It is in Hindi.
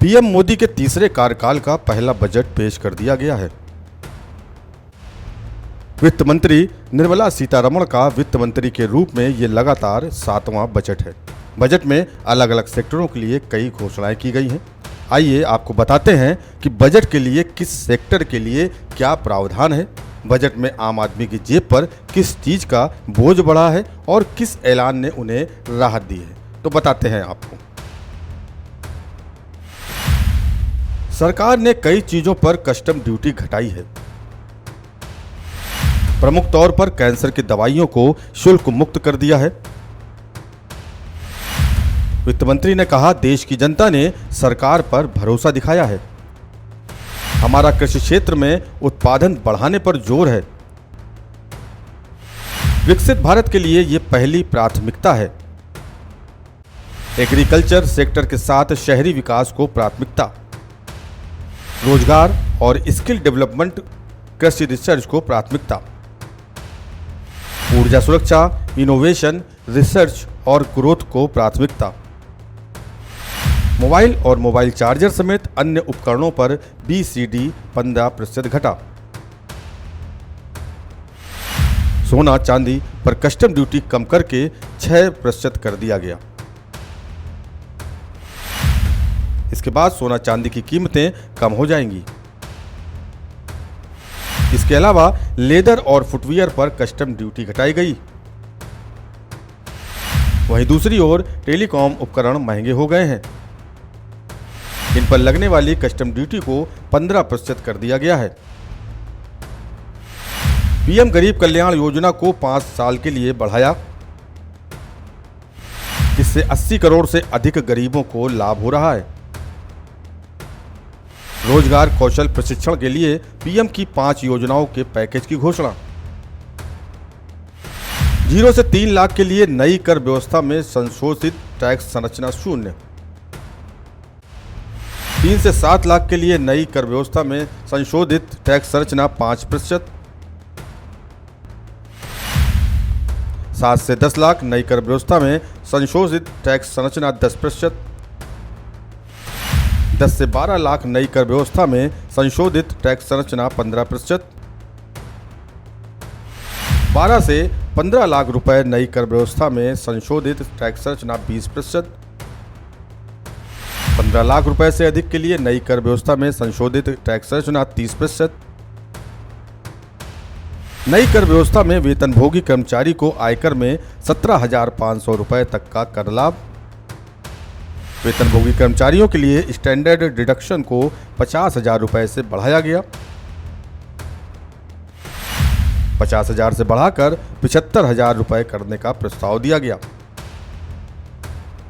पीएम मोदी के तीसरे कार्यकाल का पहला बजट पेश कर दिया गया है। वित्त मंत्री निर्मला सीतारमण का वित्त मंत्री के रूप में ये लगातार 7वां बजट है। बजट में अलग अलग सेक्टरों के लिए कई घोषणाएं की गई हैं। आइए आपको बताते हैं कि बजट के लिए किस सेक्टर के लिए क्या प्रावधान है, बजट में आम आदमी की जेब पर किस चीज का बोझ बढ़ा है और किस ऐलान ने उन्हें राहत दी है। तो बताते हैं आपको। सरकार ने कई चीजों पर कस्टम ड्यूटी घटाई है। प्रमुख तौर पर कैंसर की दवाइयों को शुल्क मुक्त कर दिया है। वित्त मंत्री ने कहा, देश की जनता ने सरकार पर भरोसा दिखाया है। हमारा कृषि क्षेत्र में उत्पादन बढ़ाने पर जोर है। विकसित भारत के लिए यह पहली प्राथमिकता है। एग्रीकल्चर सेक्टर के साथ शहरी विकास को प्राथमिकता, रोजगार और स्किल डेवलपमेंट, कृषि रिसर्च को प्राथमिकता, ऊर्जा सुरक्षा, इनोवेशन, रिसर्च और ग्रोथ को प्राथमिकता, मोबाइल और मोबाइल चार्जर समेत अन्य उपकरणों पर BCD 15% घटा। सोना चांदी पर कस्टम ड्यूटी कम करके 6% कर दिया गया। इसके बाद सोना चांदी की कीमतें कम हो जाएंगी। इसके अलावा लेदर और फुटवियर पर कस्टम ड्यूटी घटाई गई। वहीं दूसरी ओर टेलीकॉम उपकरण महंगे हो गए हैं। इन पर लगने वाली कस्टम ड्यूटी को 15% कर दिया गया है। पीएम गरीब कल्याण योजना को 5 साल के लिए बढ़ाया। इससे 80 करोड़ से अधिक गरीबों को लाभ हो रहा है। रोजगार कौशल प्रशिक्षण के लिए पीएम की 5 योजनाओं के पैकेज की घोषणा। 0 से 3 लाख के लिए नई कर व्यवस्था में संशोधित टैक्स संरचना 0। 3 से 7 लाख के लिए नई कर व्यवस्था में संशोधित टैक्स संरचना 5%। 7 से 10 लाख नई कर व्यवस्था में संशोधित टैक्स संरचना 10%। 10 से 12 लाख नई कर व्यवस्था में संशोधित टैक्स संरचना 15%। 12 से 15 लाख रुपए नई कर व्यवस्था में संशोधित टैक्स संरचना 20%। 15 लाख रुपए से अधिक के लिए नई कर व्यवस्था में संशोधित टैक्स संरचना 30%। नई कर व्यवस्था में वेतनभोगी कर्मचारी को आयकर में 17,500 रुपए तक का कर लाभ। वेतनभोगी कर्मचारियों के लिए स्टैंडर्ड डिडक्शन को 50,000 रुपए से बढ़ाया गया। 50,000 से बढ़ाकर 75,000 रुपए करने का प्रस्ताव दिया गया।